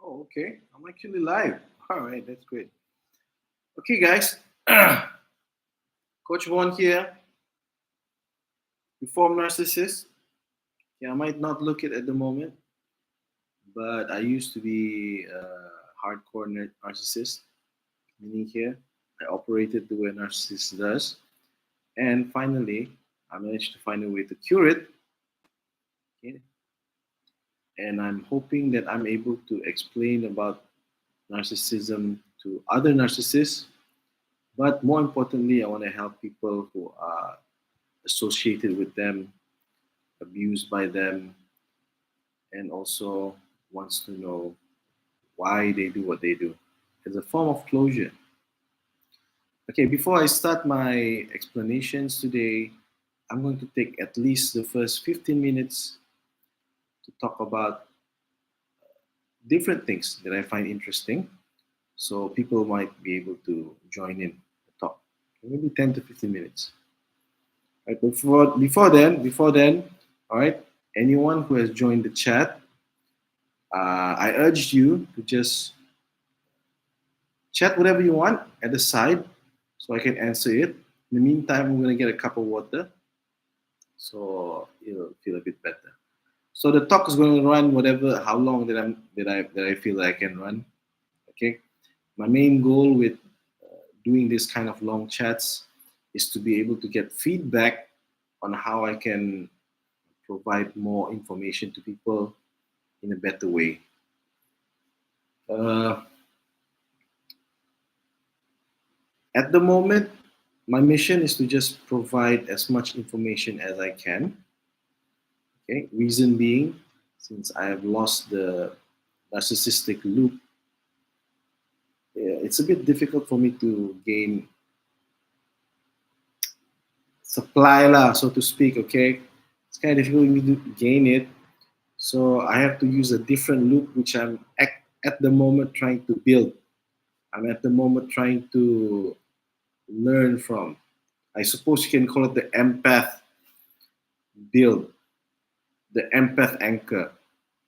Oh, okay. I'm actually live. All right, that's great. Okay, guys. Coach Vaughn here, reformed narcissist. Yeah, I might not look it at the moment, but I used to be a hardcore narcissist, meaning here I operated the way a narcissist does. And finally, I managed to find a way to cure it. Okay? And I'm hoping that I'm able to explain about narcissism to other narcissists. But more importantly, I want to help people who are associated with them, abused by them, and also wants to know why they do what they do. As a form of closure. Okay, before I start my explanations today, I'm going to take at least the first 15 minutes to talk about different things that I find interesting. So people might be able to join in the talk. Maybe 10 to 15 minutes. Right, before then, all right, anyone who has joined the chat, I urged you to just chat whatever you want at the side so I can answer it. In the meantime, I'm going to get a cup of water so it'll feel a bit better. So the talk is going to run whatever, how long that I feel that I can run. Okay. My main goal with doing this kind of long chats is to be able to get feedback on how I can provide more information to people in a better way. Uh, at the moment, my mission is to just provide as much information as I can. Okay, reason being, since I have lost the narcissistic loop, it's a bit difficult for me to gain supply lah, so to speak. Okay, it's kind of difficult for me to gain it, so I have to use a different loop, which I'm at the moment trying to build. I'm at the moment trying to learn from. I suppose you can call it the empath build, the empath anchor,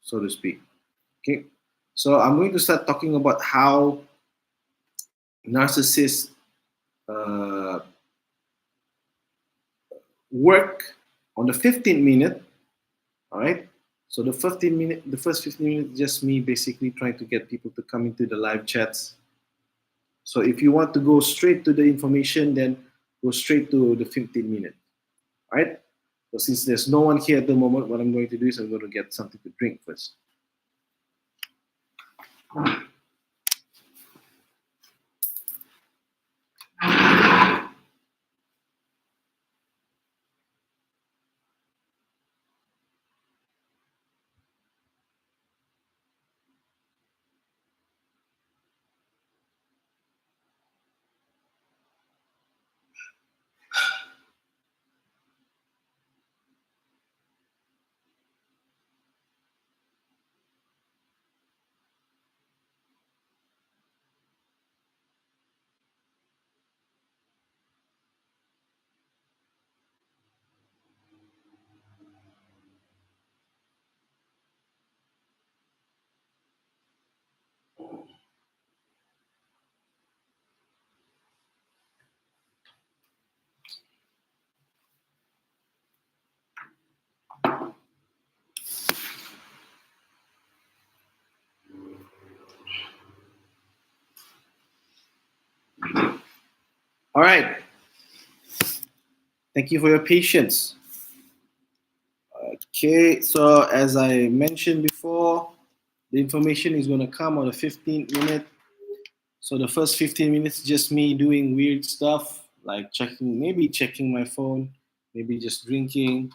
so to speak. Okay, so I'm going to start talking about how narcissists uh, work on the 15th minute. All right. So the first 15 minutes, just me basically trying to get people to come into the live chats. So if you want to go straight to the information, then go straight to the 15 minute. All right. So since there's no one here at the moment, what I'm going to do is I'm going to get something to drink first. All right. Thank you for your patience. Okay, so as I mentioned before, the information is going to come on the 15th minute. So the first 15 minutes, just me doing weird stuff like maybe checking my phone, maybe just drinking.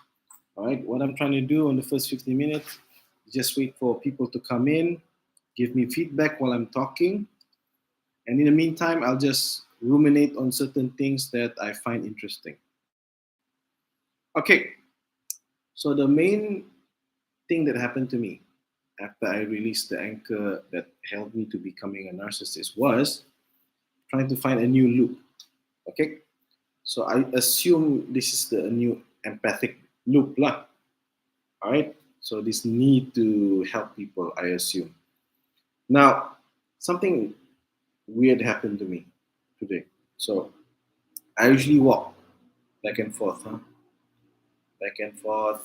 All right, what I'm trying to do on the first 15 minutes is just wait for people to come in, give me feedback while I'm talking. And in the meantime, I'll just ruminate on certain things that I find interesting. Okay, so the main thing that happened to me after I released the anchor that helped me to becoming a narcissist was trying to find a new loop. Okay, so I assume this is the new empathic loop lah. All right, so this need to help people, I assume. Now, something weird happened to me today. So I usually walk back and forth, back and forth,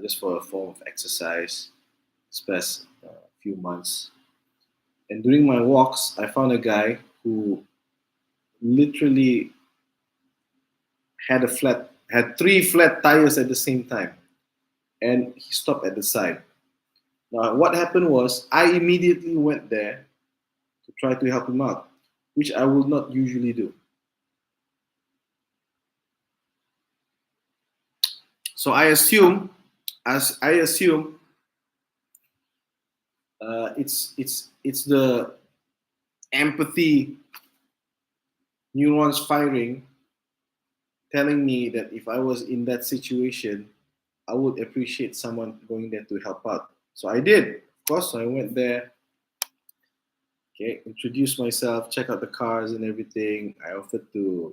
just for a form of exercise. It's past few months. And during my walks, I found a guy who literally had three flat tires at the same time, and he stopped at the side. Now, what happened was I immediately went there to try to help him out, which I would not usually do. So I assume, it's the empathy neurons firing, telling me that if I was in that situation, I would appreciate someone going there to help out. So I did. Of course, I went there, okay, introduced myself, check out the cars and everything. I offered to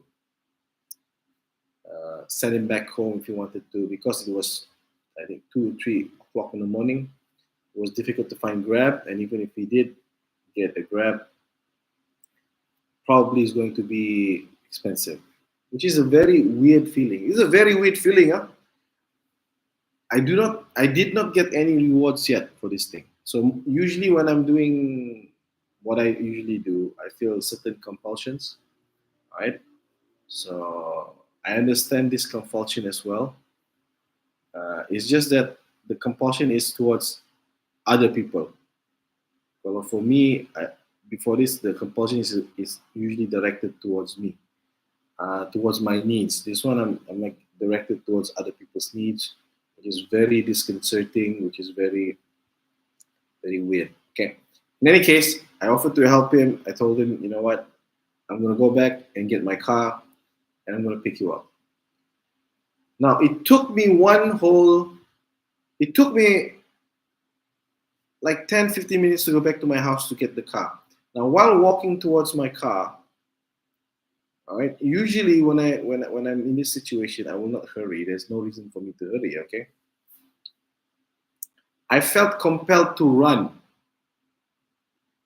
send him back home if he wanted to, because it was, I think, 2 or 3 o'clock in the morning. It was difficult to find Grab, and even if he did get a Grab, probably is going to be expensive, which is a very weird feeling. It's a very weird feeling, huh? I did not get any rewards yet for this thing. So usually when I'm doing what I usually do, I feel certain compulsions, right? So I understand this compulsion as well. It's just that the compulsion is towards other people. Well, for me, before this, the compulsion is usually directed towards me, towards my needs. This one, I'm like directed towards other people's needs, which is very disconcerting, which is very, very weird. Okay. In any case, I offered to help him. I told him, you know what, I'm going to go back and get my car and I'm going to pick you up. Now, it took me like 10, 15 minutes to go back to my house to get the car. Now, while walking towards my car, all right, usually when I'm in this situation, I will not hurry. There's no reason for me to hurry, okay? I felt compelled to run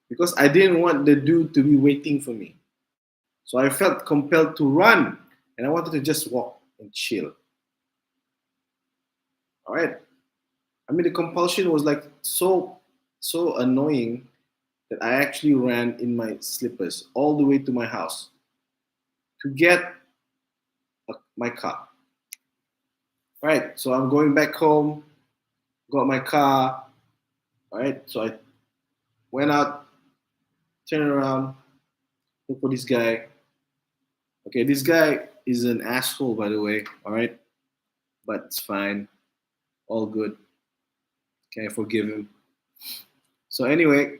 because I didn't want the dude to be waiting for me. So I felt compelled to run and I wanted to just walk and chill. All right. I mean, the compulsion was like so annoying that I actually ran in my slippers all the way to my house to get my car. All right. So I'm going back home, got my car. All right. So I went out, turned around, look for this guy. Okay, this guy is an asshole, by the way. All right. But it's fine. All good. Can I forgive him? So anyway,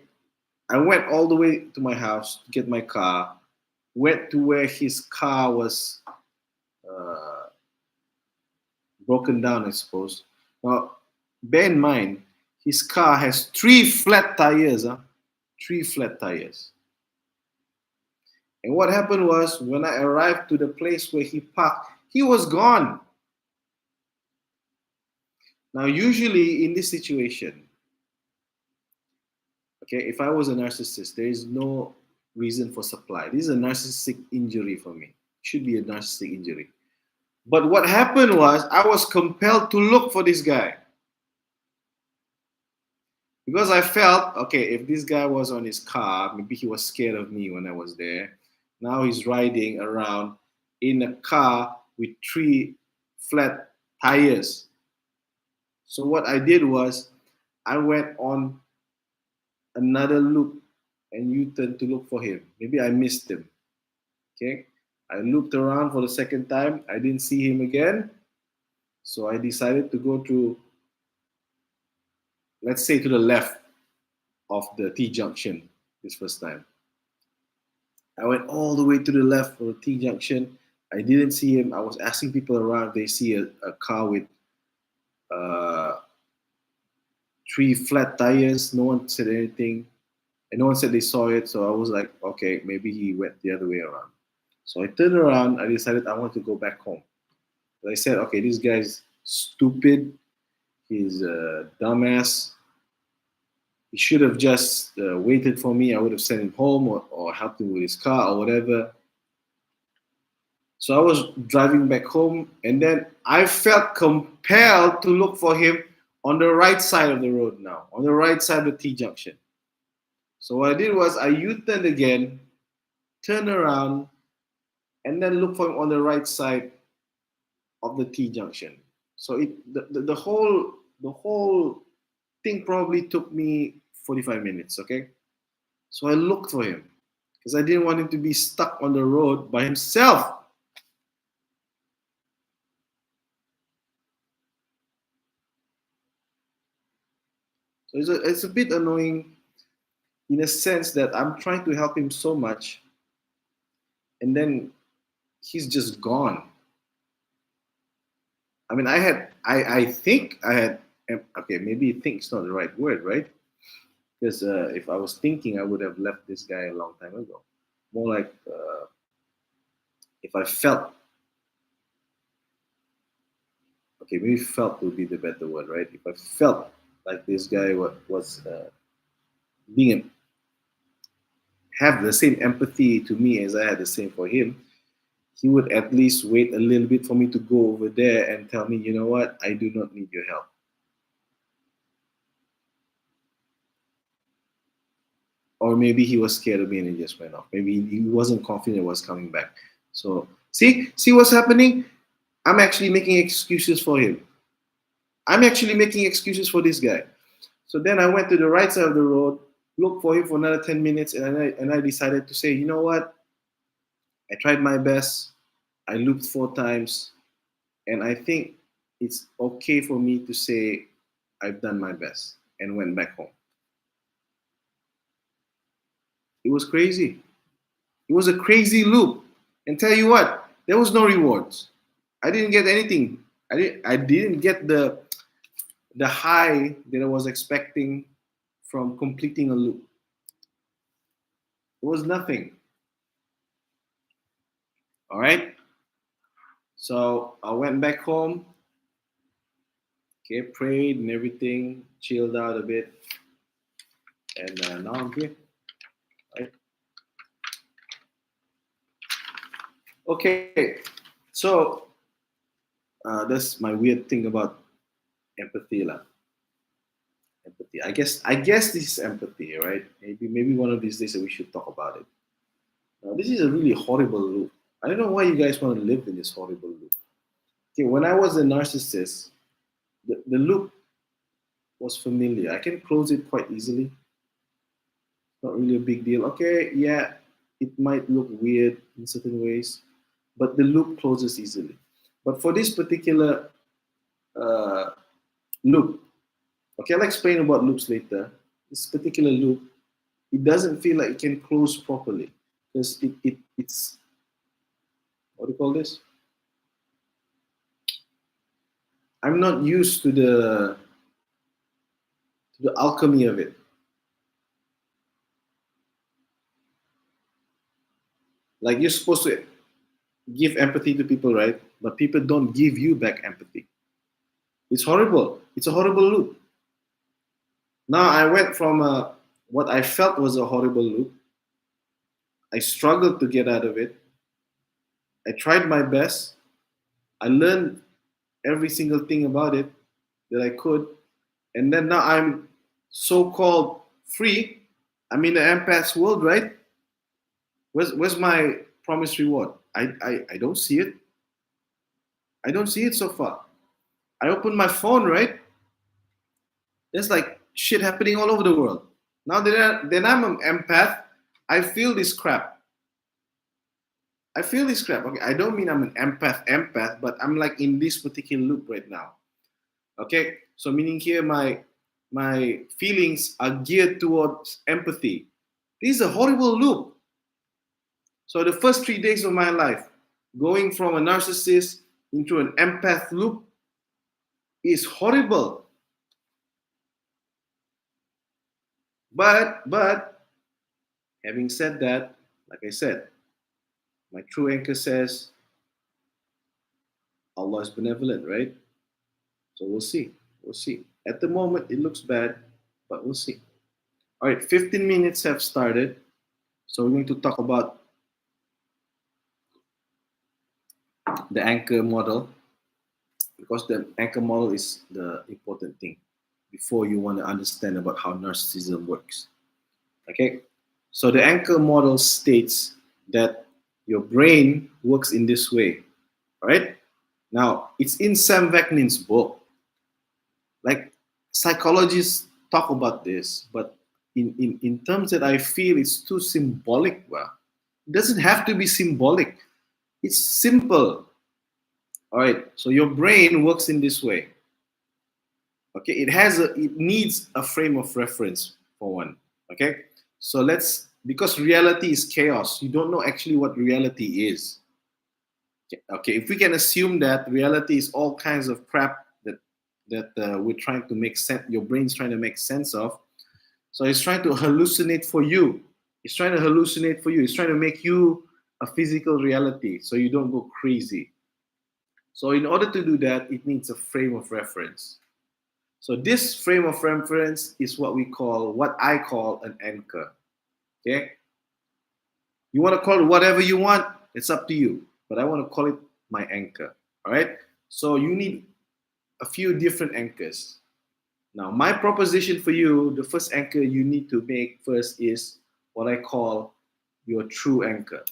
I went all the way to my house to get my car. Went to where his car was uh, broken down, I suppose. Now, bear in mind, his car has three flat tires. Huh? Three flat tires. And what happened was, when I arrived to the place where he parked, he was gone. Now, usually in this situation, okay, if I was a narcissist, there is no reason for supply. This is a narcissistic injury for me. It should be a narcissistic injury. But what happened was I was compelled to look for this guy because I felt, okay, if this guy was on his car, maybe he was scared of me when I was there. Now he's riding around in a car with three flat tires. So what I did was I went on another loop and U-turn to look for him. Maybe I missed him. Okay. I looked around for the second time. I didn't see him again. So I decided to go to, let's say, to the left of the T junction this first time. I went all the way to the left for the T junction. I didn't see him. I was asking people around if they see a car with uh, three flat tires. No one said anything. And no one said they saw it. So I was like, okay, maybe he went the other way around. So I turned around. I decided I want to go back home. But I said, okay, this guy's stupid. He's a dumbass. He should have just waited for me. I would have sent him home or helped him with his car or whatever. So I was driving back home, and then I felt compelled to look for him on the right side of the road now, on the right side of the T junction. So what I did was I U-turned again, turned around, and then looked for him on the right side of the T junction. So the whole thing probably took me 45 minutes. Okay, so I looked for him because I didn't want him to be stuck on the road by himself. So it's a bit annoying in a sense that I'm trying to help him so much, and then he's just gone. I mean, I think I had, okay, maybe think is not the right word, right? Because if I was thinking, I would have left this guy a long time ago. More like if I felt, okay, maybe felt would be the better word, right? If I felt like this guy was being have the same empathy to me as I had the same for him, he would at least wait a little bit for me to go over there and tell me, you know what, I do not need your help. Or maybe he was scared of me and he just went off. Maybe he wasn't confident it was coming back. So see what's happening? I'm actually making excuses for him. I'm actually making excuses for this guy. So then I went to the right side of the road, looked for him for another 10 minutes, and I decided to say, you know what? I tried my best. I looped 4 times, and I think it's okay for me to say I've done my best and went back home. It was crazy. It was a crazy loop. And tell you what, there was no rewards. I didn't get anything. I didn't get the high that I was expecting from completing a loop. It was nothing. All right. So I went back home, okay, prayed and everything, chilled out a bit, and now I'm here. Right. Okay. So that's my weird thing about empathy, lah. Empathy. I guess this is empathy, right? Maybe one of these days we should talk about it. Now, this is a really horrible loop. I don't know why you guys want to live in this horrible loop. Okay, when I was a narcissist, the loop was familiar. I can close it quite easily. Not really a big deal. Okay, yeah, it might look weird in certain ways, but the loop closes easily. But for this particular uh, loop, okay, I'll explain about loops later. This particular loop, it doesn't feel like it can close properly because it's, what do you call this? I'm not used to the alchemy of it. Like you're supposed to give empathy to people, right? But people don't give you back empathy. It's horrible. It's a horrible loop. Now I went from what I felt was a horrible loop. I struggled to get out of it. I tried my best. I learned every single thing about it that I could. And then now I'm so called free. I'm in the empath's world, right? Where's my promised reward? I don't see it. I don't see it so far. I open my phone, right? There's like shit happening all over the world. Now that I'm an empath, I feel this crap. I feel this crap. Okay, I don't mean I'm an empath, but I'm like in this particular loop right now. Okay, so meaning here my feelings are geared towards empathy. This is a horrible loop. So the first 3 days of my life, going from a narcissist into an empath loop is horrible. But having said that, like I said, my true anchor says Allah is benevolent, right? So we'll see. We'll see. At the moment, it looks bad, but we'll see. All right, 15 minutes have started. So we're going to talk about the anchor model, because the anchor model is the important thing before you want to understand about how narcissism works. Okay, so the anchor model states that your brain works in this way. All right, now it's in Sam Vaknin's book. Like, psychologists talk about this, but in terms that I feel it's too symbolic. Well, it doesn't have to be symbolic. It's simple. All right, so your brain works in this way. Okay, it needs a frame of reference for one. Okay, so because reality is chaos, you don't know actually what reality is. Okay, if we can assume that reality is all kinds of crap that we're trying to make sense, your brain's trying to make sense of. So it's trying to hallucinate for you. It's trying to hallucinate for you. It's trying to make you a physical reality so you don't go crazy. So in order to do that, it needs a frame of reference. So this frame of reference is what I call an anchor. Okay? You want to call it whatever you want, it's up to you. But I want to call it my anchor. All right? So you need a few different anchors. Now, my proposition for you, the first anchor you need to make first is what I call your true anchor.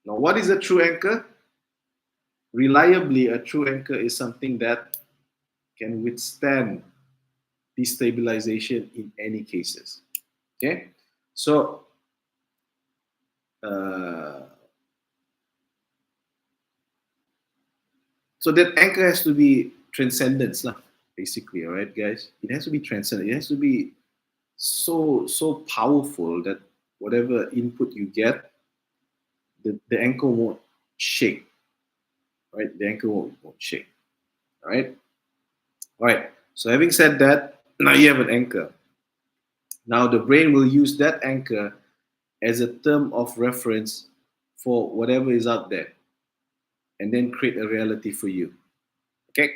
Now, what is a true anchor? Reliably, a true anchor is something that can withstand destabilization in any cases. Okay? So, uh, so that anchor has to be transcendence, lah, basically, all right, guys? It has to be transcendent. It has to be so powerful that whatever input you get, the anchor won't shake, right? The anchor won't shake, all right? All right, so having said that, now you have an anchor. Now the brain will use that anchor as a term of reference for whatever is out there and then create a reality for you, okay?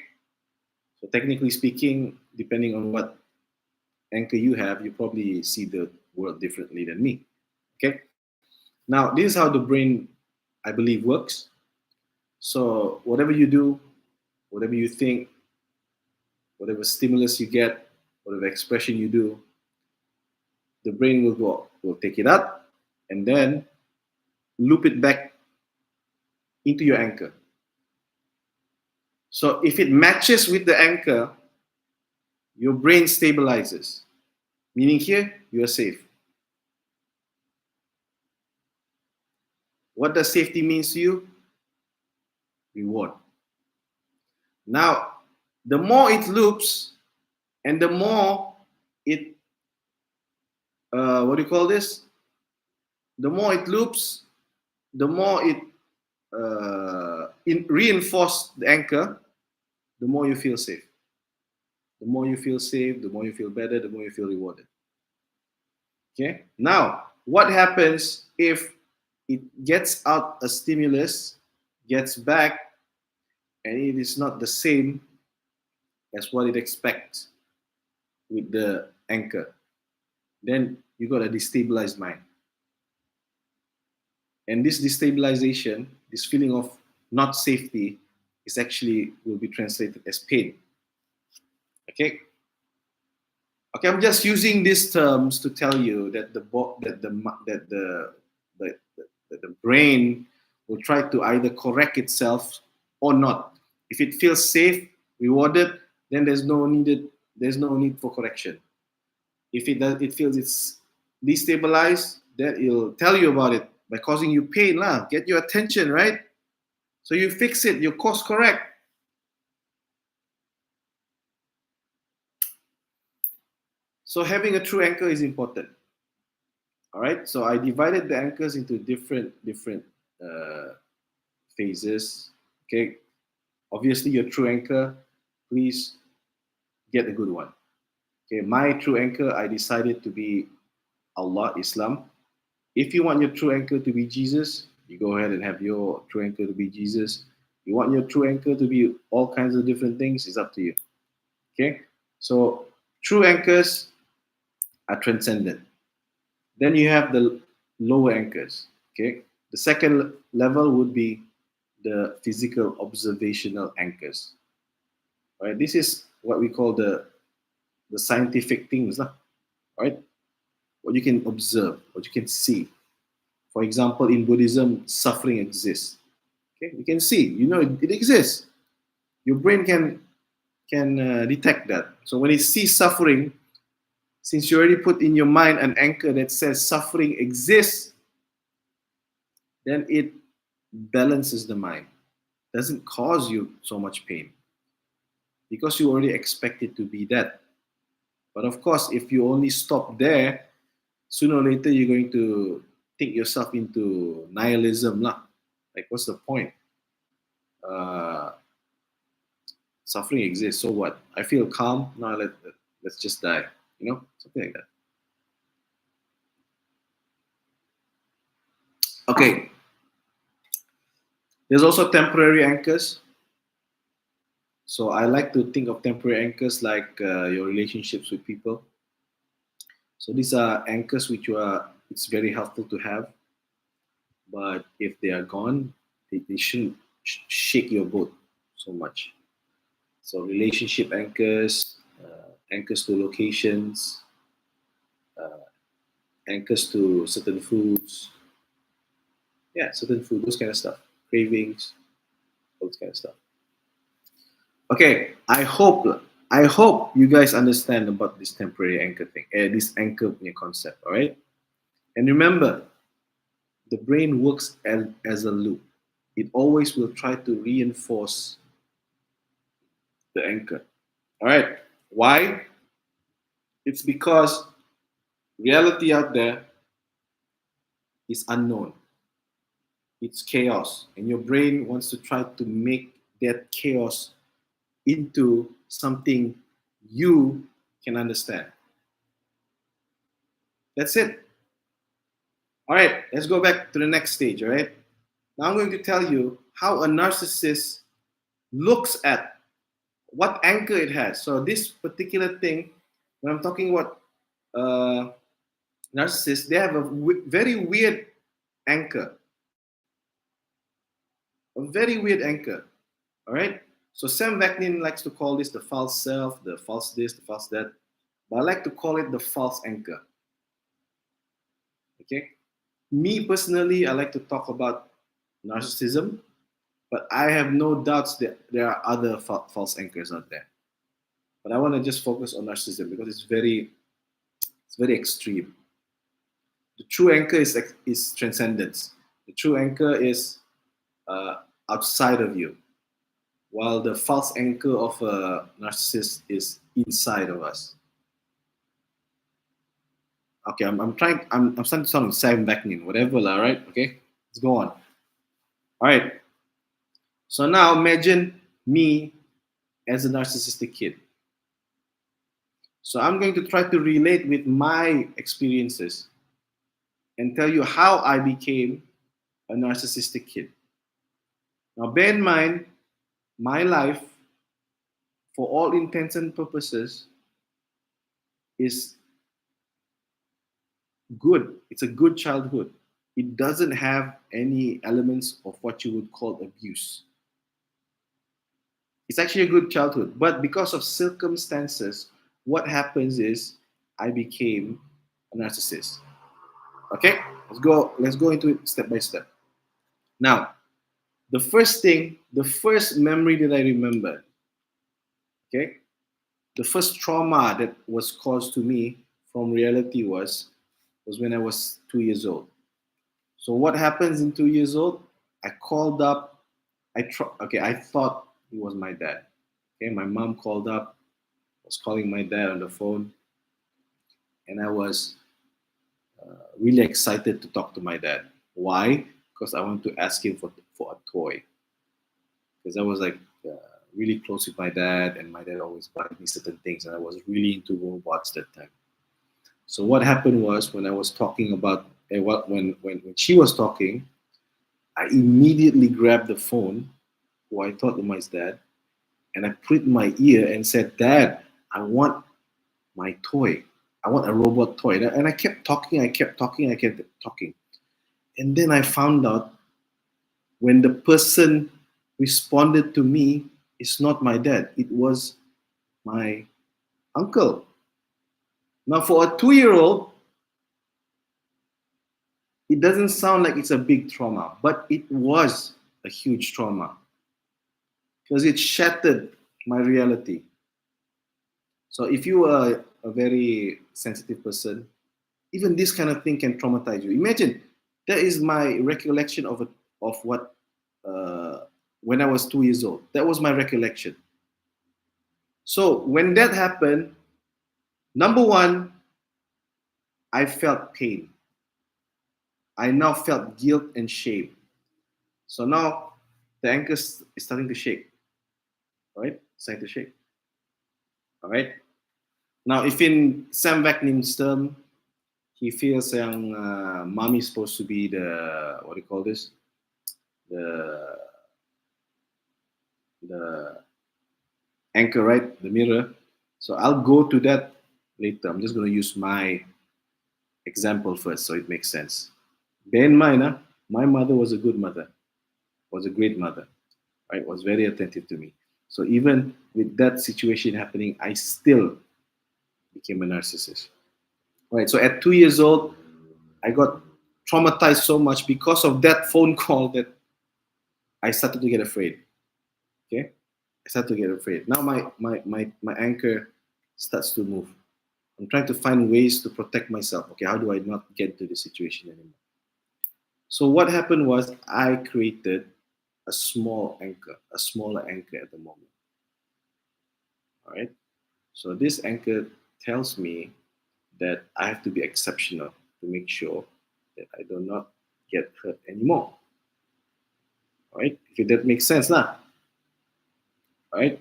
So technically speaking, depending on what anchor you have, you probably see the world differently than me, okay? Now, this is how the brain, I believe, works. So whatever you do, whatever you think, whatever stimulus you get, whatever expression you do, the brain will take it up and then loop it back into your anchor. So if it matches with the anchor, your brain stabilizes. Meaning here, you are safe. What does safety means to you? Reward. Now, the more it loops and the more it, what do you call this? The more it loops, the more it reinforce the anchor, the more you feel safe. The more you feel safe, the more you feel better, the more you feel rewarded. Okay? Now, what happens if it gets out a stimulus, gets back, and it is not the same as what it expects with the anchor? Then you got a destabilized mind. And this destabilization, this feeling of not safety, is actually will be translated as pain. Okay? Okay, I'm just using these terms to tell you that the brain will try to either correct itself or not. If it feels safe, rewarded, then there's no need for correction. If it feels it's destabilized, then it'll tell you about it by causing you pain, lah. Get your attention, right? So you fix it, you course correct. So having a true anchor is important. All right. So I divided the anchors into different phases. Okay. Obviously, your true anchor, please get a good one. Okay. My true anchor, I decided to be Allah, Islam. If you want your true anchor to be Jesus, you go ahead and have your true anchor to be Jesus. You want your true anchor to be all kinds of different things, it's up to you. Okay. So true anchors are transcendent. Then you have the lower anchors. Okay, the second level would be the physical observational anchors. Right, this is what we call the scientific things, lah. Right, what you can observe, what you can see. For example, in Buddhism, suffering exists. Okay, you can see, you know, it exists. Your brain can detect that. So when it sees suffering, since you already put in your mind an anchor that says suffering exists, then it balances the mind. Doesn't cause you so much pain because you already expect it to be that. But of course, if you only stop there, sooner or later you're going to think yourself into nihilism lah. Like, what's the point? Uh, Suffering exists, so what? I feel calm. Now let's just die. You know, something like that. Okay. There's also temporary anchors. So I like to think of temporary anchors like your relationships with people. So these are anchors which it's very helpful to have, but if they are gone, they shouldn't shake your boat so much. So relationship anchors, anchors to locations, anchors to certain foods, yeah, certain food, those kind of stuff, cravings, all this kind of stuff. Okay, I hope you guys understand about this temporary anchor thing, this anchor concept. All right, and remember, the brain works as a loop. It always will try to reinforce the anchor. All right, why? It's because reality out there is unknown. It's chaos, and your brain wants to try to make that chaos into something you can understand. That's it. All right, let's go back to the next stage. All right, now I'm going to tell you how a narcissist looks at what anchor it has. So this particular thing, when I'm talking about uh, narcissists, they have a very weird anchor, a very weird anchor. All right. So Sam Vaknin likes to call this the false self, the false this, the false that, but I like to call it the false anchor. Okay. Me personally, I like to talk about narcissism, but I have no doubts that there are other false anchors out there. But I want to just focus on narcissism because it's very extreme. The true anchor is transcendence. The true anchor is outside of you, while the false anchor of a narcissist is inside of us. Okay, I'm starting to sound like Sam Vaknin, whatever, all right? Okay, let's go on. All right. So now imagine me as a narcissistic kid. So I'm going to try to relate with my experiences and tell you how I became a narcissistic kid. Now, bear in mind, my life, for all intents and purposes, is good. It's a good childhood. It doesn't have any elements of what you would call abuse. It's actually a good childhood. But because of circumstances, what happens is I became a narcissist. Okay? Let's go into it step by step. Now, the first memory that I remember, okay, the first trauma that was caused to me from reality was when I was 2 years old. So what happens in 2 years old? I called up. I thought he was my dad. Okay, my mom called up. Was calling my dad on the phone, and I was really excited to talk to my dad. Why? Because I wanted to ask him for a toy. Because I was like really close with my dad, and my dad always bought me certain things, and I was really into robots that time. So what happened was when I was talking about when she was talking, I immediately grabbed the phone, who I thought was my dad, and I put it in my ear and said, "Dad, I want my toy." I want a robot toy. And I kept talking, I kept talking, I kept talking. And then I found out when the person responded to me, it's not my dad, it was my uncle. Now, for a 2-year-old, it doesn't sound like it's a big trauma, but it was a huge trauma because it shattered my reality. So, if you are a very sensitive person, even this kind of thing can traumatize you. Imagine that is my recollection of what when I was 2 years old. That was my recollection. So when that happened, number one, I felt pain. I now felt guilt and shame. So now the anchor is starting to shake. All right, starting to shake. All right. Now, if in Sam Vaknin's term, he feels yang mommy is supposed to be the what do you call this? The the anchor, right? The mirror. So I'll go to that later. I'm just going to use my example first so it makes sense. Bear in mind, my mother was a good mother, was a great mother, right? Was very attentive to me. So even with that situation happening, I still became a narcissist. Right. So at 2 years old, I got traumatized so much because of that phone call that I started to get afraid. Okay. I started to get afraid. Now my anchor starts to move. I'm trying to find ways to protect myself. Okay, how do I not get into this situation anymore? So what happened was I created a small anchor, a smaller anchor at the moment. All right. So this anchor tells me that I have to be exceptional to make sure that I do not get hurt anymore. All right. If that makes sense, now. All right.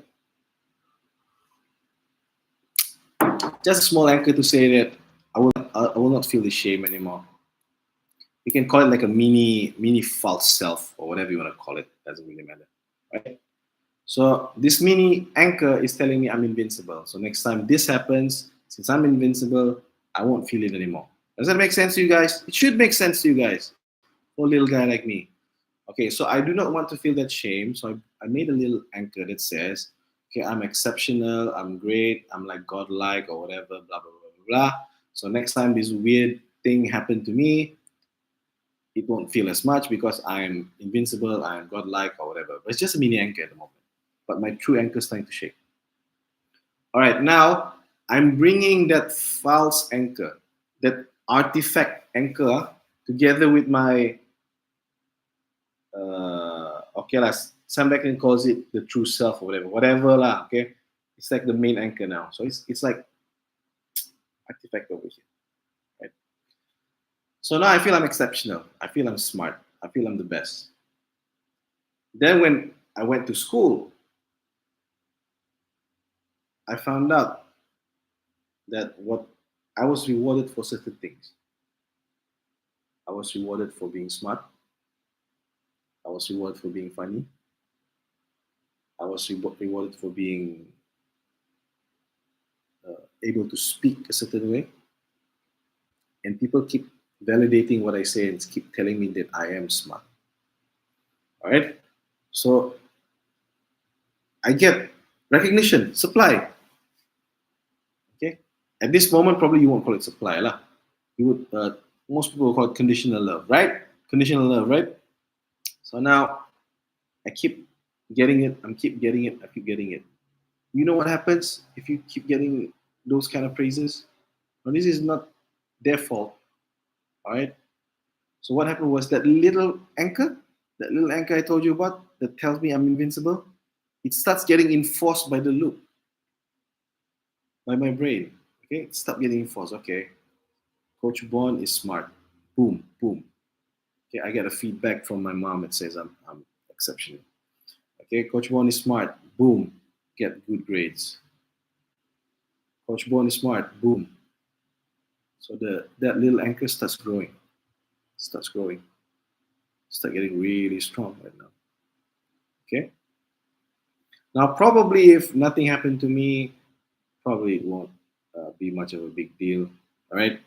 Just a small anchor to say that I will not feel the shame anymore. You can call it like a mini false self or whatever you want to call it. Doesn't really matter, right? So this mini anchor is telling me I'm invincible. So next time this happens, since I'm invincible, I won't feel it anymore. Does that make sense to you guys? It should make sense to you guys. For a little guy like me. Okay, so I do not want to feel that shame. So I made a little anchor that says, okay, I'm exceptional, I'm great, I'm like godlike or whatever, blah, blah, blah, blah, blah. So next time this weird thing happened to me, it won't feel as much because I'm invincible, I'm godlike or whatever. But it's just a mini anchor at the moment. But my true anchor is starting to shake. All right, now I'm bringing that false anchor, that artifact anchor, together with my, okay, Sam Beckman calls it the true self or whatever lah. Okay, it's like the main anchor now. So it's like artifact over here, right? So now I feel I'm exceptional. I feel I'm smart. I feel I'm the best. Then when I went to school, I found out that what I was rewarded for certain things. I was rewarded for being smart. I was rewarded for being funny. I was rewarded for being able to speak a certain way. And people keep validating what I say and keep telling me that I am smart. All right. So I get recognition, supply. Okay. At this moment, probably you won't call it supply, lah. You would. Most people will call it conditional love, right? Conditional love, right? So now I keep getting it. I keep getting it. I keep getting it. You know what happens if you keep getting those kind of praises? Now this is not their fault. All right. So what happened was that little anchor I told you about that tells me I'm invincible, it starts getting enforced by the loop, by my brain. Okay, it starts getting enforced. Okay, Coach Bond is smart. Boom, boom. Okay, I get a feedback from my mom that says I'm exceptional. Okay, Coach Bond is smart. Boom, get good grades. Coach Bond is smart. Boom. So that little anchor starts growing, starts growing, start getting really strong right now. Okay. Now, probably if nothing happened to me, probably it won't be much of a big deal. All right.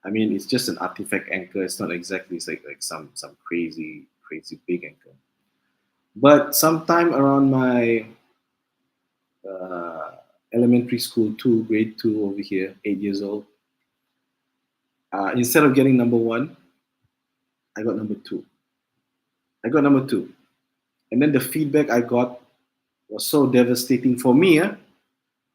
I mean, it's just an artifact anchor. It's not exactly, it's like some crazy big anchor. But sometime around my uh, elementary school two, grade two over here, 8 years old, instead of getting number one, I got number two. I got number two. And then the feedback I got was so devastating for me.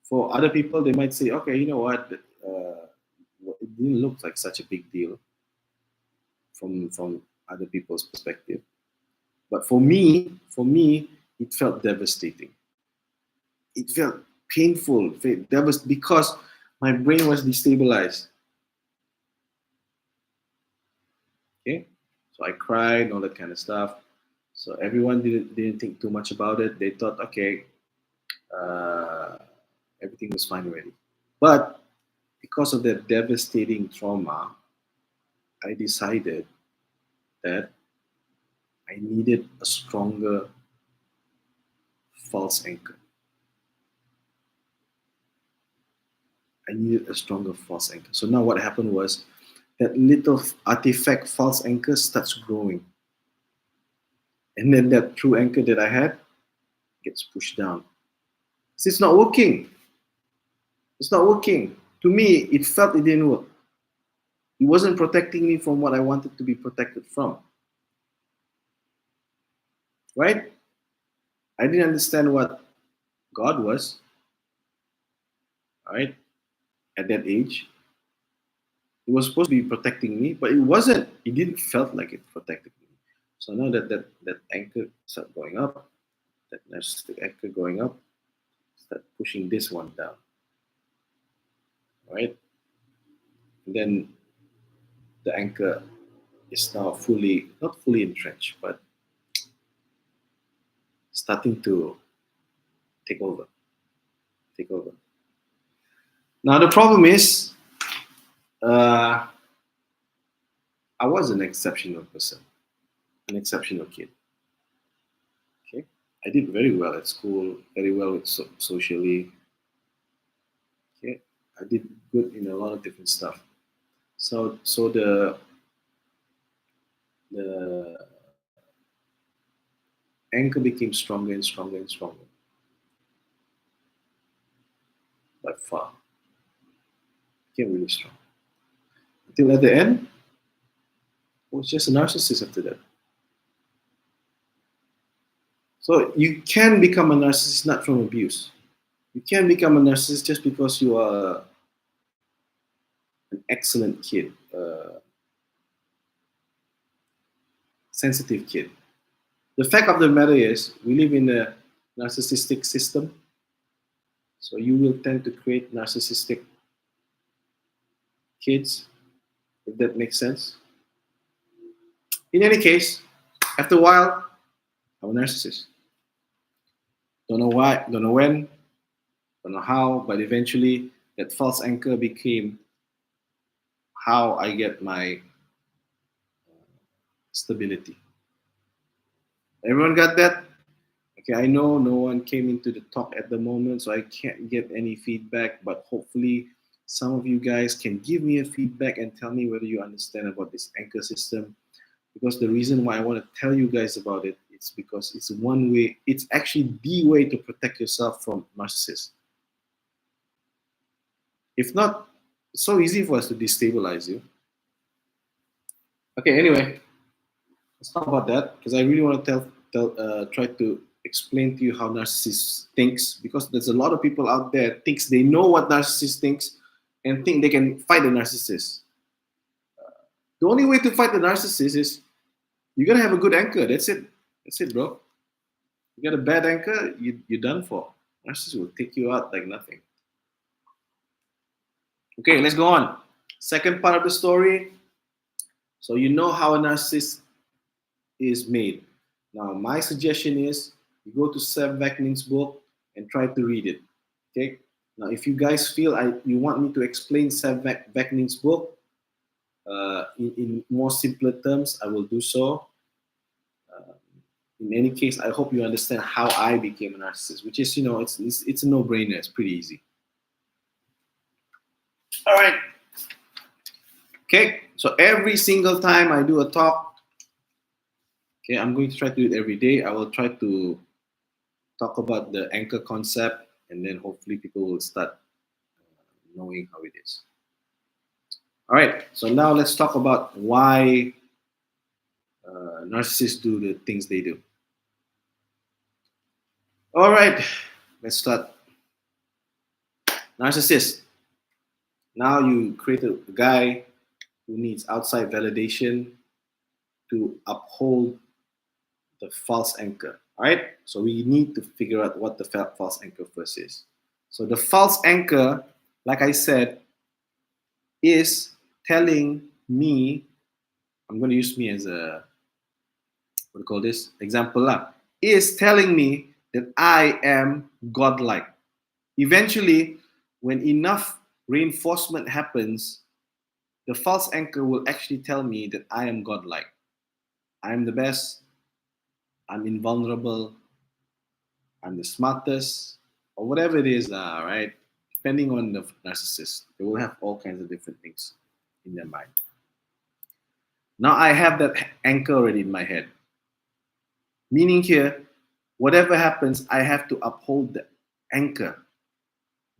For other people, they might say, okay, you know what? It didn't look like such a big deal from other people's perspective. But for me, it felt devastating. It felt painful. That was because my brain was destabilized. Okay, so I cried and all that kind of stuff. So everyone didn't think too much about it. They thought, okay, uh, everything was fine already. But because of that devastating trauma, I decided that I needed a stronger false anchor. I needed a stronger false anchor. So now what happened was that little artifact false anchor starts growing. And then that true anchor that I had gets pushed down. It's not working. It's not working. To me, it felt it didn't work. It wasn't protecting me from what I wanted to be protected from. Right? I didn't understand what God was, right? At that age. It was supposed to be protecting me, but it wasn't. It didn't felt like it protected me. So now that anchor started going up, that narcissistic anchor going up, start pushing this one down. Right? And then the anchor is now not fully entrenched, but starting to take over. Take over. Now the problem is, uh, I was an exceptional person, an exceptional kid. Okay, I did very well at school, very well with socially. Okay, I did good in a lot of different stuff. So the anchor became stronger and stronger and stronger by far. Became really strong. Until at the end, I was just a narcissist after that. So you can become a narcissist not from abuse. You can become a narcissist just because you are an excellent kid, sensitive kid. The fact of the matter is, we live in a narcissistic system, so you will tend to create narcissistic kids, if that makes sense. In any case, after a while, I'm a narcissist. Don't know why, don't know when, don't know how, but eventually that false anchor became how I get my stability. Everyone got that? Okay, I know no one came into the talk at the moment, so I can't get any feedback, but hopefully some of you guys can give me a feedback and tell me whether you understand about this anchor system. Because the reason why I want to tell you guys about it is because it's one way, it's actually the way to protect yourself from narcissists. If not, it's so easy for us to destabilize you. Okay, anyway, let's talk about that because I really want to try to explain to you how narcissist thinks, because there's a lot of people out there thinks they know what narcissist thinks and think they can fight the narcissist. The only way to fight the narcissist is you gotta have a good anchor. That's it. That's it, bro. You got a bad anchor, you're done for. Narcissist will take you out like nothing. Okay, let's go on. Second part of the story. So you know how a narcissist is made. Now, my suggestion is you go to Seb Vaknin's book and try to read it. Okay. Now, if you guys feel you want me to explain Seb Vaknin's book in more simpler terms, I will do so. In any case, I hope you understand how I became a narcissist, which is, it's a no-brainer. It's pretty easy. All right. Okay. So every single time I do a talk, okay, I'm going to try to do it every day. I will try to talk about the anchor concept, and then hopefully people will start knowing how it is. All right. So now let's talk about why narcissists do the things they do. All right. Let's start. Narcissist. Now you create a guy who needs outside validation to uphold the false anchor. All right. So we need to figure out what the false anchor first is. So the false anchor, like I said, is telling me, I'm going to use me as a, what do you call this? Example lah, is telling me that I am godlike. Eventually, when enough reinforcement happens, the false anchor will actually tell me that I am godlike. I am the best, I'm invulnerable, I'm the smartest, or whatever it is, right? Depending on the narcissist, they will have all kinds of different things in their mind. Now I have that anchor already in my head. Meaning here, whatever happens, I have to uphold the anchor.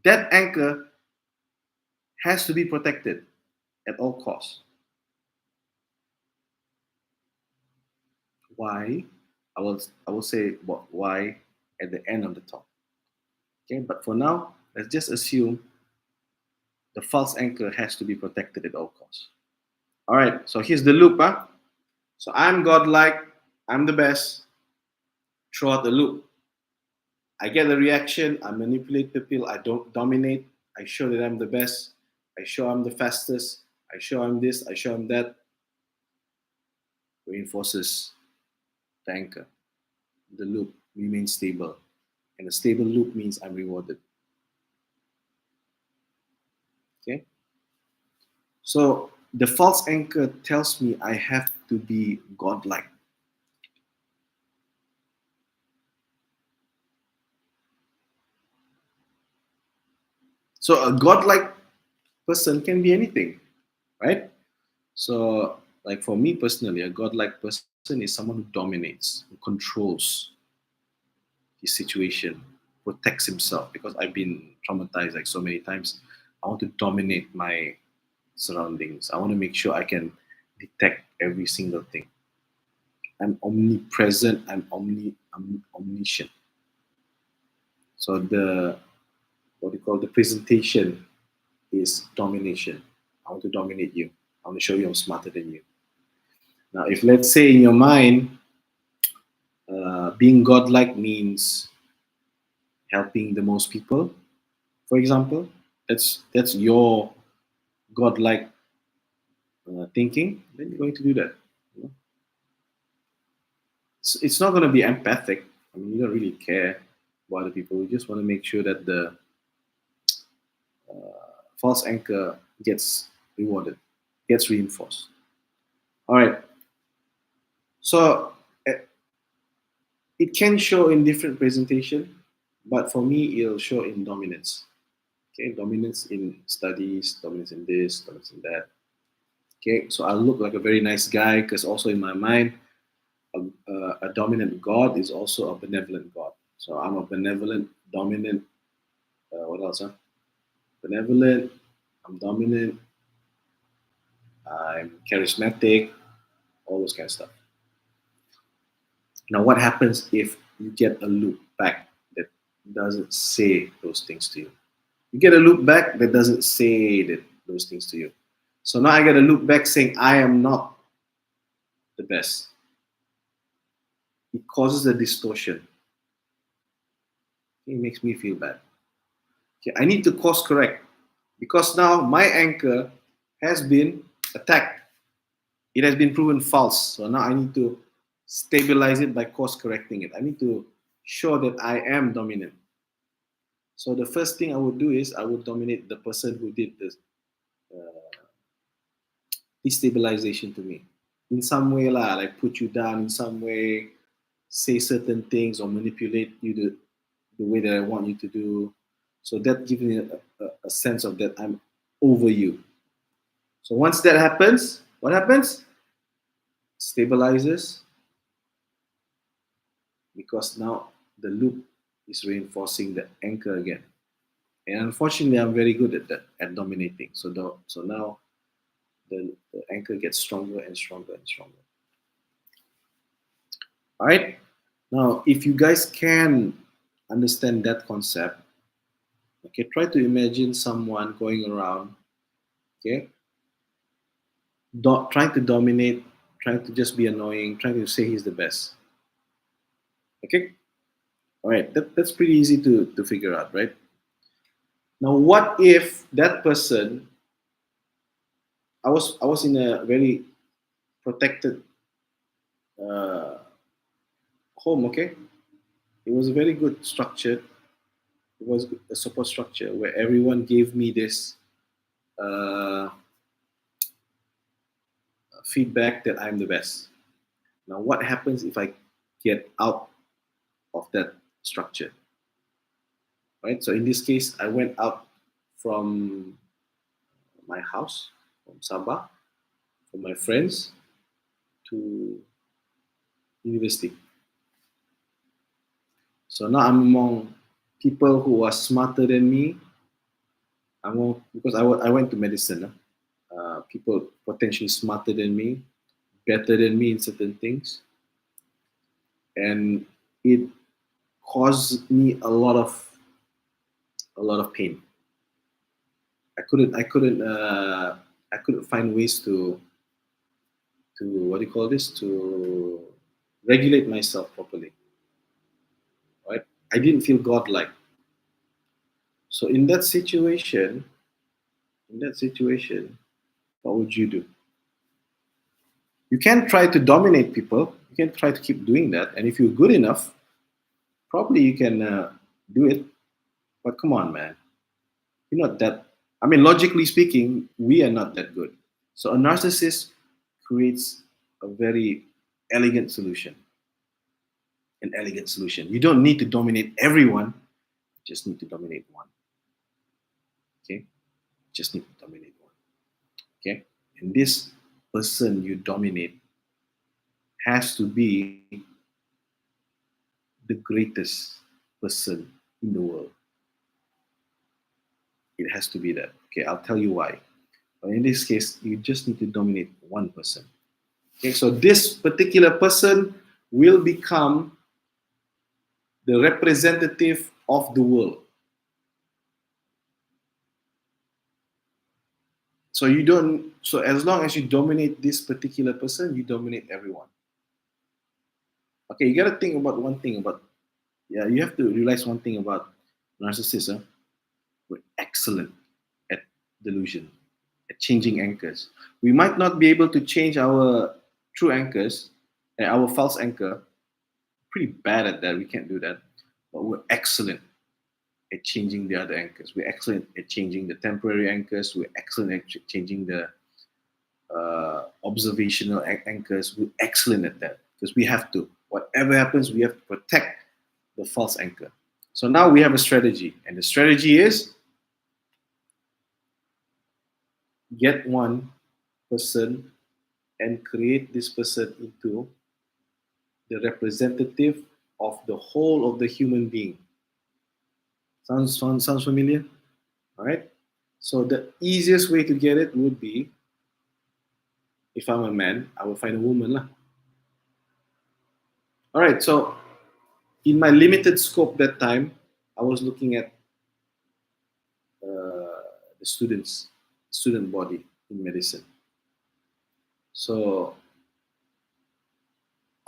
That anchor has to be protected at all costs. Why? I will say what why at the end of the talk. Okay, but for now, let's just assume the false anchor has to be protected at all costs. All right, so here's the loop. Huh? So I'm godlike, I'm the best throughout the loop. I get the reaction, I manipulate people, I don't dominate, I show that I'm the best, I show I'm the fastest, I show I'm this, I show I'm that. Reinforces the anchor. The loop remains stable. And a stable loop means I'm rewarded. Okay? So the false anchor tells me I have to be godlike. So a godlike person can be anything, right? So, like for me personally, a godlike person is someone who dominates, who controls his situation, protects himself. Because I've been traumatized like so many times, I want to dominate my surroundings. I want to make sure I can detect every single thing. I'm omnipresent. I'm omniscient. So the what we call the presentation is domination. I want to dominate you. I want to show you I'm smarter than you. Now, if let's say in your mind, being godlike means helping the most people, for example, that's your godlike thinking, then you're going to do that. You know? It's not going to be empathic. I mean, you don't really care about other people. You just want to make sure that the false anchor gets rewarded, gets reinforced. All right. So it can show in different presentation, but for me, it'll show in dominance. Okay, dominance in studies, dominance in this, dominance in that. Okay, so I look like a very nice guy because also in my mind, a dominant god is also a benevolent god. So I'm a benevolent, dominant. What else? Huh? Benevolent. I'm dominant. I'm charismatic. All those kind of stuff. Now, what happens if you get a loop back that doesn't say those things to you? You get a loop back that doesn't say those things to you. So now I get a loop back saying I am not the best. It causes a distortion. It makes me feel bad. Okay, I need to course correct because now my anchor has been attacked. It has been proven false. So now I need to stabilize it by course correcting it. I need to show that I am dominant. So the first thing I would do is I would dominate the person who did this destabilization to me. In some way, lah, like put you down in some way, say certain things or manipulate you the way that I want you to do. So that gives me a sense of that I'm over you. So once that happens, what happens? Stabilizes, because now the loop is reinforcing the anchor again. And unfortunately, I'm very good at that, at dominating. So now the anchor gets stronger and stronger and stronger. All right. Now, if you guys can understand that concept, okay, try to imagine someone going around, okay, trying to dominate, trying to just be annoying, trying to say he's the best. Okay. All right. That's pretty easy to figure out, right? Now, what if that person? I was in a very protected uh, home. Okay, it was a very good structured. It was a support structure where everyone gave me this uh, feedback that I'm the best. Now, what happens if I get out of that structure? Right. So in this case, I went out from my house, from Sabah, from my friends to university. So now I'm among people who are smarter than me. Because I went to medicine. People potentially smarter than me, better than me in certain things, and it caused me a lot of pain. I couldn't find ways to what do you call this, to regulate myself properly. Right? I didn't feel godlike. So in that situation, what would you do? You can try to dominate people. You can try to keep doing that, and if you're good enough, probably you can do it. But come on, man, you're not that. I mean, logically speaking, we are not that good. So a narcissist creates a very elegant solution. An elegant solution. You don't need to dominate everyone. You just need to dominate one. Okay, just need to dominate one. Okay, and this person you dominate has to be the greatest person in the world. It has to be that. Okay, I'll tell you why. But in this case, you just need to dominate one person. Okay, so this particular person will become the representative of the world. So you don't. So as long as you dominate this particular person, you dominate everyone. Okay, you gotta think about one thing about. Yeah, you have to realize one thing about narcissism. We're excellent at delusion, at changing anchors. We might not be able to change our true anchors and our false anchor. Pretty bad at that. We can't do that. But we're excellent at changing the other anchors. We're excellent at changing the temporary anchors. We're excellent at changing the observational anchors. We're excellent at that because we have to. Whatever happens, we have to protect the false anchor. So now we have a strategy, and the strategy is get one person and create this person into the representative of the whole of the human being. Sounds familiar? All right. So the easiest way to get it would be, if I'm a man, I will find a woman lah. All right. So in my limited scope that time, I was looking at the student body in medicine. So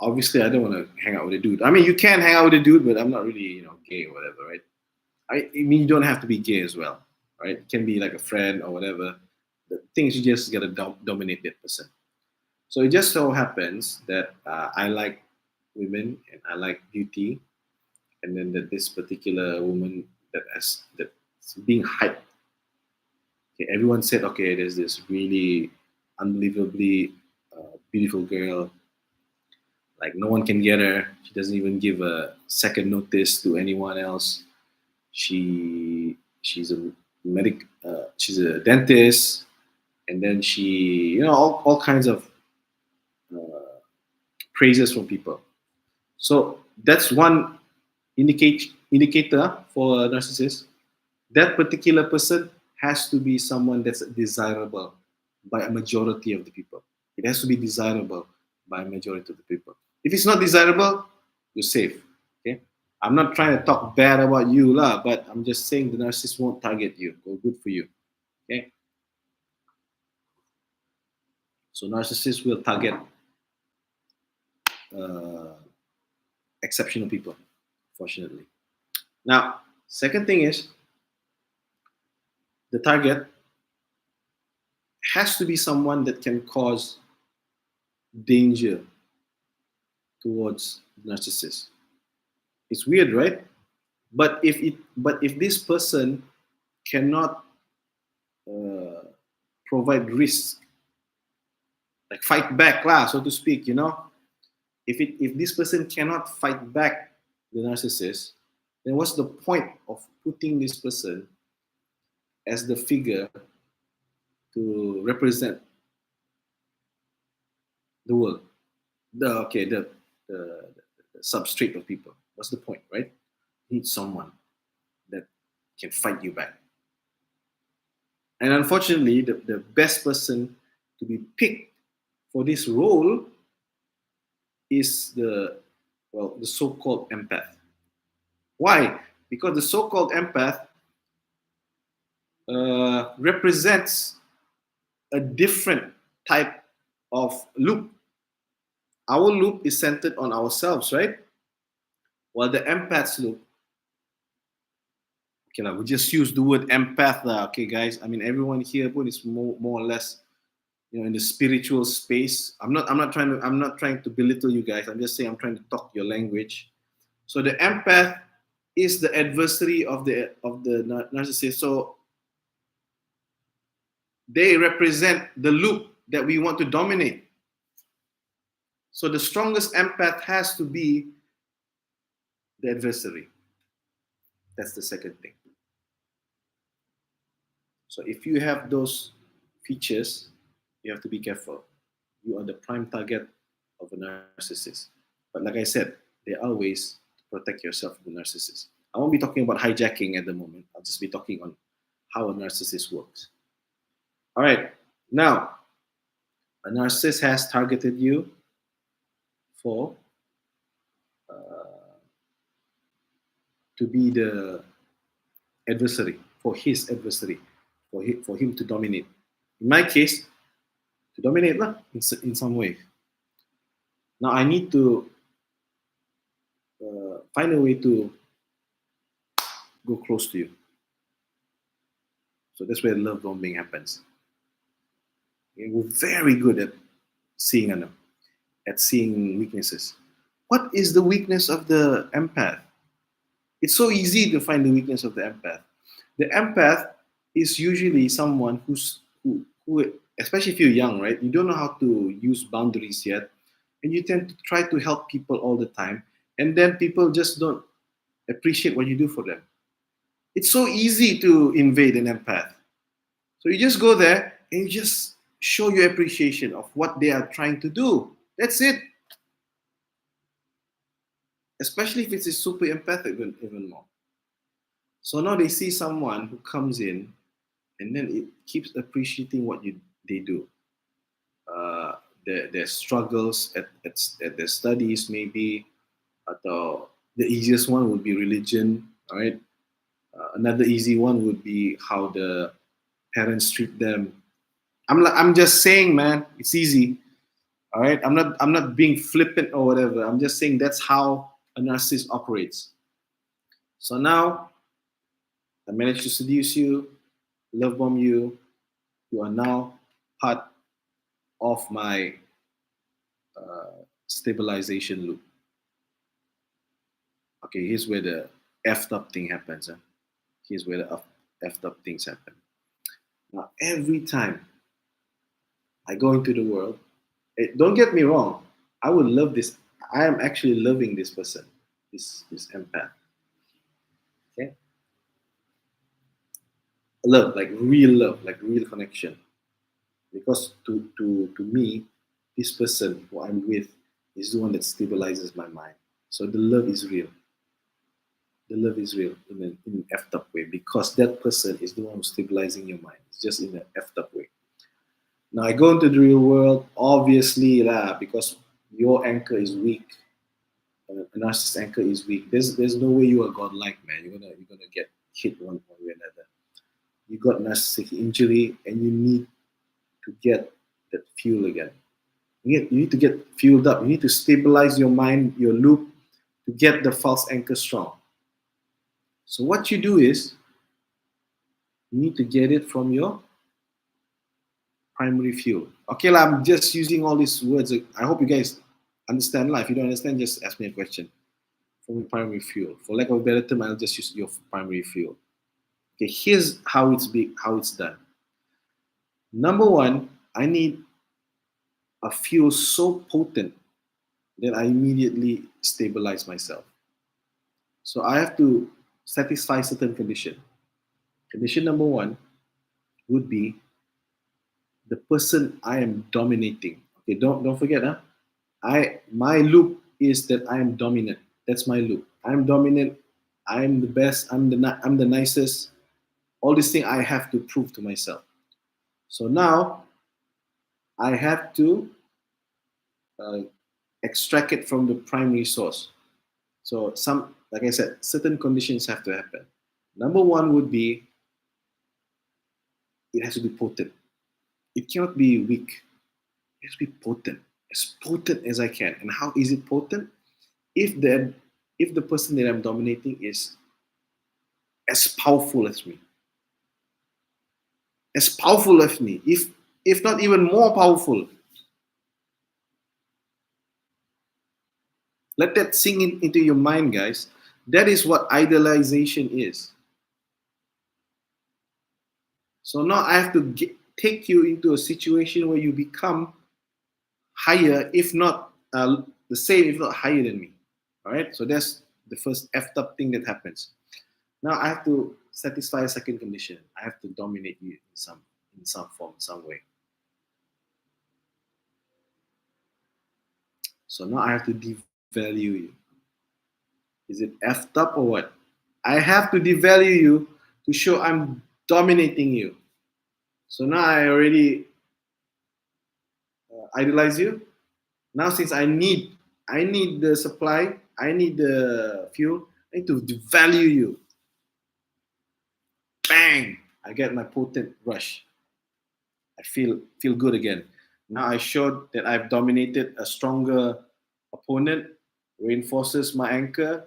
obviously, I don't want to hang out with a dude. I mean, you can hang out with a dude, but I'm not really, gay or whatever, right? I mean, you don't have to be gay as well, right? It can be like a friend or whatever. The things you just gotta dominate that person. So it just so happens that I like women and I like beauty, and then that this particular woman that's being hyped. Okay, everyone said, okay, there's this really unbelievably beautiful girl. Like no one can get her. She doesn't even give a second notice to anyone else. She's a she's a dentist, and then she, all kinds of praises from people. So that's one indicator for a narcissist. That particular person has to be someone that's desirable by a majority of the people. It has to be desirable by a majority of the people. If it's not desirable, you're safe. Okay. I'm not trying to talk bad about you, lah, but I'm just saying the narcissist won't target you. Go good for you. Okay. So narcissists will target uh, exceptional people, fortunately. Now, second thing is the target has to be someone that can cause danger towards narcissists. It's weird, right? But if this person cannot uh, provide risk, like fight back, lah, so to speak, if this person cannot fight back the narcissist, then what's the point of putting this person as the figure to represent the world, the substrate of people? What's the point, right? You need someone that can fight you back. And unfortunately, the best person to be picked for this role is the so-called empath. Why? Because the so-called empath represents a different type of loop. Our loop is centered on ourselves, right? While the empath's loop, okay, we just use the word empath, okay, guys. I mean, everyone here is more or less, in the spiritual space. I'm not trying to belittle you guys. I'm just saying I'm trying to talk your language. So the empath is the adversary of the narcissist. So they represent the loop that we want to dominate. So the strongest empath has to be the adversary. That's the second thing. So if you have those features, you have to be careful. You are the prime target of a narcissist. But like I said, there are ways to protect yourself from the narcissist. I won't be talking about hijacking at the moment. I'll just be talking on how a narcissist works. All right. Now, a narcissist has targeted you for to be the adversary, for his adversary, for him to dominate. In my case, to dominate lah, in some way. Now I need to find a way to go close to you. So that's where love bombing happens. Okay, we're very good at seeing them, at seeing weaknesses. What is the weakness of the empath? It's so easy to find the weakness of the empath. The empath is usually someone who, especially if you're young, right? You don't know how to use boundaries yet, and you tend to try to help people all the time, and then people just don't appreciate what you do for them. It's so easy to invade an empath. So you just go there and you just show your appreciation of what they are trying to do. That's it. Especially if it's a super empathic, even more. So now they see someone who comes in and then it keeps appreciating what they do. Uh, their struggles at their studies, maybe. The easiest one would be religion, all right? Another easy one would be how the parents treat them. I'm just saying, man, it's easy. All right, I'm not being flippant or whatever. I'm just saying that's how a narcissist operates. So now I managed to seduce you, love bomb you. You are now part of my stabilization loop. Okay, here's where the effed up thing happens. Huh? Here's where the effed up things happen. Now every time I go into the world, don't get me wrong. I would love this. I am actually loving this person, this empath. Okay. love, like real connection. Because to me, this person who I'm with is the one that stabilizes my mind. So the love is real. The love is real in an effed up way because that person is the one who's stabilizing your mind. It's just in an effed up way. Now I go into the real world, obviously, lah, because your anchor is weak. A narcissist anchor is weak. There's no way you are godlike, man. You're gonna get hit one way or another. You got narcissistic injury, and you need to get that fuel again. You need to get fueled up. You need to stabilize your mind, your loop, to get the false anchor strong. So what you do is you need to get it from your primary fuel. Okay, lah, I'm just using all these words. I hope you guys understand. If you don't understand, just ask me a question. From your primary fuel. For lack of a better term, I'll just use your primary fuel. Okay, here's how it's done. Number one, I need a fuel so potent that I immediately stabilize myself. So I have to satisfy certain condition. Condition number one would be the person I am dominating. Okay, don't forget, huh? My loop is that I am dominant. That's my loop. I'm dominant. I'm the best. I'm the nicest. All these things I have to prove to myself. So now I have to uh, extract it from the primary source. So like I said, certain conditions have to happen. Number one would be it has to be potent. It cannot be weak. It has to be potent, as potent as I can. And how is it potent? If the if the person that I'm dominating is as powerful as me, if not even more powerful, let that sink into your mind, guys. That is what idealization is. So now I have to take you into a situation where you become higher, if not the same, if not higher than me. All right. So that's the first effed up thing that happens. Now I have to satisfy a second condition. I have to dominate you in some form, some way. So now I have to devalue you. Is it effed up or what? I have to devalue you to show I'm dominating you. So now I already idolize you. Now since I need the supply, I need the fuel, I need to devalue you. Bang! I get my potent rush. I feel good again. Now I showed that I've dominated a stronger opponent, reinforces my anchor,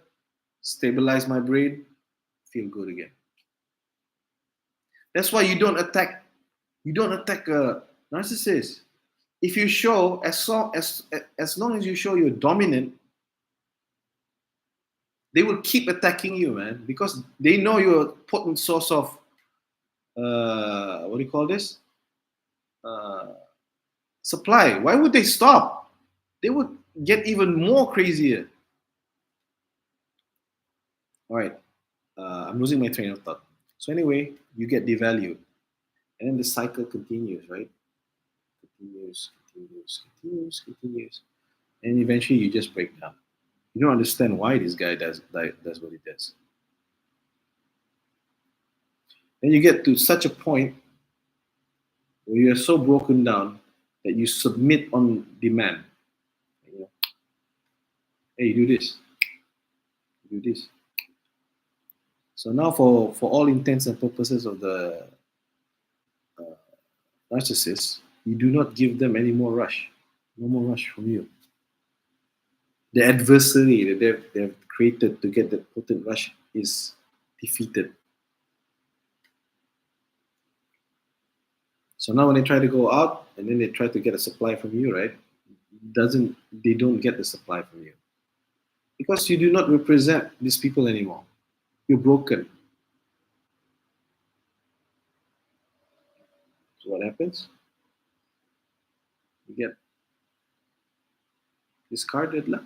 stabilize my brain, feel good again. That's why you don't attack a narcissist. If you show as long as you show you're dominant, they will keep attacking you, man, because they know you're a potent source of what do you call this? Uh, supply. Why would they stop? They would get even more crazier. All right, I'm losing my train of thought. So anyway, you get devalued, and then the cycle continues, right? Continues, and eventually you just break down. You don't understand why this guy does what he does. Then you get to such a point where you are so broken down that you submit on demand. You know, hey, do this, do this. So now, for all intents and purposes of the narcissist, you do not give them any more rush. No more rush from you. The adversary that they've created to get that potent rush is defeated. So now when they try to go out and then they try to get a supply from you, right? Doesn't They don't get the supply from you because you do not represent these people anymore. You're broken. So what happens? You get discarded. Lah.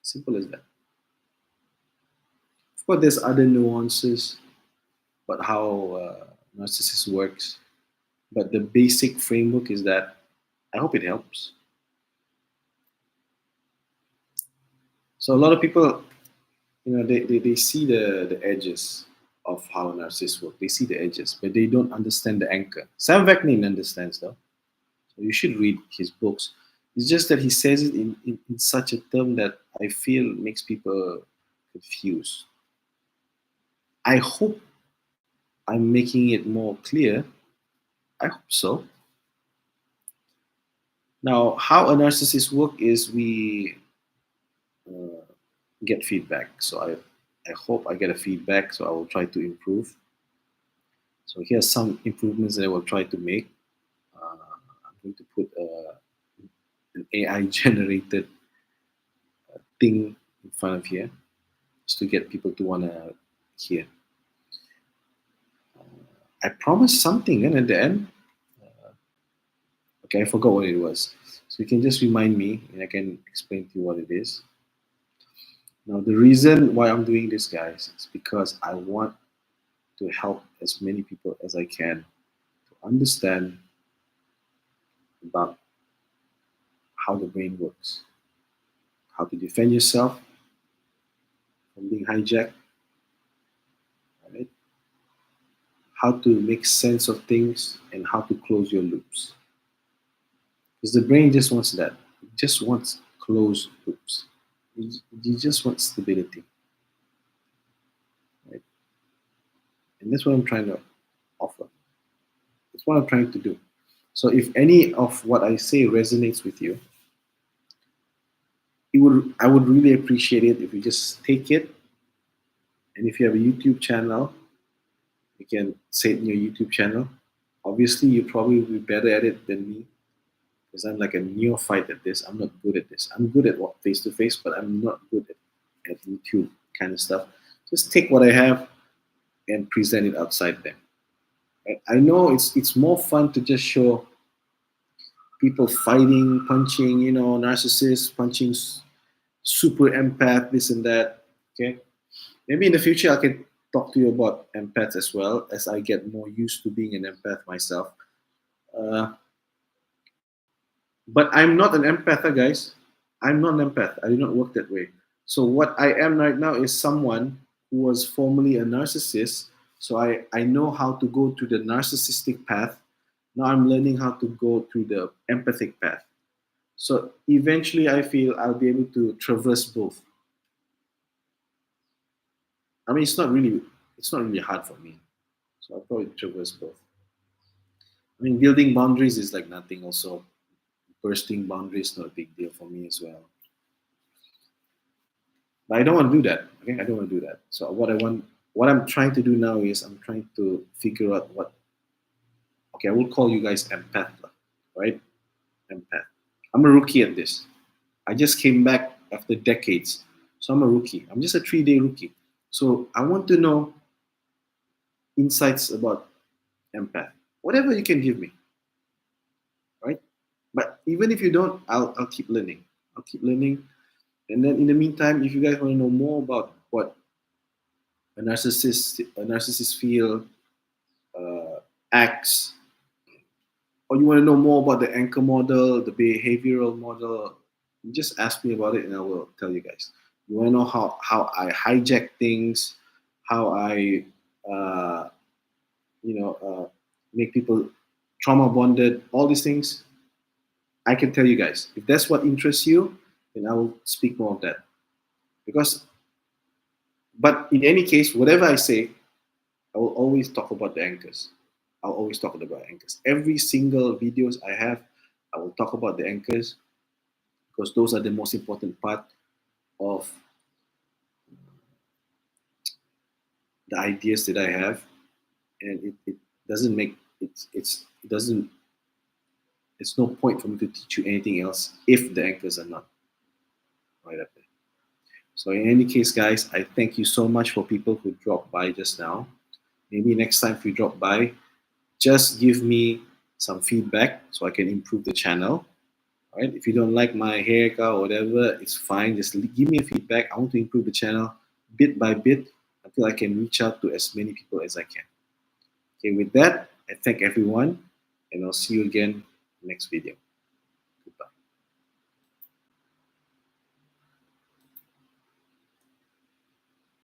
Simple as that. But there's other nuances about how narcissist works. But the basic framework is that I hope it helps. So a lot of people, they see the edges of how narcissists work. They see the edges, but they don't understand the anchor. Sam Vaknin understands though. So you should read his books. It's just that he says it in such a term that I feel makes people confused. I hope I'm making it more clear. I hope so. Now, how a narcissist work is we uh, get feedback. So I hope I get a feedback. So I will try to improve. So here's some improvements that I will try to make. I'm going to put an AI generated thing in front of here just to get people to want to hear. I promised something, and at the end, okay, I forgot what it was. So you can just remind me, and I can explain to you what it is. Now, the reason why I'm doing this, guys, is because I want to help as many people as I can to understand about how the brain works, how to defend yourself from being hijacked, right? How to make sense of things, and how to close your loops. Because the brain just wants that. It just wants closed loops. You just want stability, right? And that's what I'm trying to offer. That's what I'm trying to do. So if any of what I say resonates with you, I would really appreciate it if you just take it. And if you have a YouTube channel, you can say it in your YouTube channel. Obviously, you probably will be better at it than me because I'm like a neophyte at this. I'm not good at this. I'm good at what face to face, but I'm not good at YouTube kind of stuff. Just take what I have and present it outside there. Right? I know it's more fun to just show people fighting, punching, narcissists, punching super empath, this and that. Okay, maybe in the future I can talk to you about empaths as well as I get more used to being an empath myself. Uh, but I'm not an empath, guys. I'm not an empath. I do not work that way. So what I am right now is someone who was formerly a narcissist. So I know how to go to the narcissistic path. Now I'm learning how to go through the empathic path. So eventually I feel I'll be able to traverse both. I mean it's not really hard for me. So I'll probably traverse both. I mean building boundaries is like nothing also. Bursting boundaries not a big deal for me as well. But I don't want to do that. Okay, I don't want to do that. So what I'm trying to do now is I'm trying to figure out what. Okay, I will call you guys empath, right? Empath. I'm a rookie at this. I just came back after decades, so I'm a rookie. I'm just a 3-day rookie. So I want to know insights about empath. Whatever you can give me, right? But even if you don't, I'll keep learning. I'll keep learning. And then in the meantime, if you guys want to know more about what a narcissist feel, acts, or you want to know more about the anchor model, the behavioral model, you just ask me about it and I will tell you guys. You want to know how I hijack things, how I uh, make people trauma bonded, all these things. I can tell you guys. If that's what interests you, then I will speak more of that. Because, but in any case, whatever I say, I will always talk about the anchors. I'll always talk about anchors. Every single videos I have, I will talk about the anchors because those are the most important part of the ideas that I have, and it doesn't make it doesn't it's no point for me to teach you anything else if the anchors are not right up there. So in any case, guys, I thank you so much for people who dropped by just now. Maybe next time if you drop by, just give me some feedback so I can improve the channel. All right. If you don't like my haircut or whatever, it's fine. Just give me a feedback. I want to improve the channel bit by bit. until I can reach out to as many people as I can. Okay, with that, I thank everyone, and I'll see you again next video.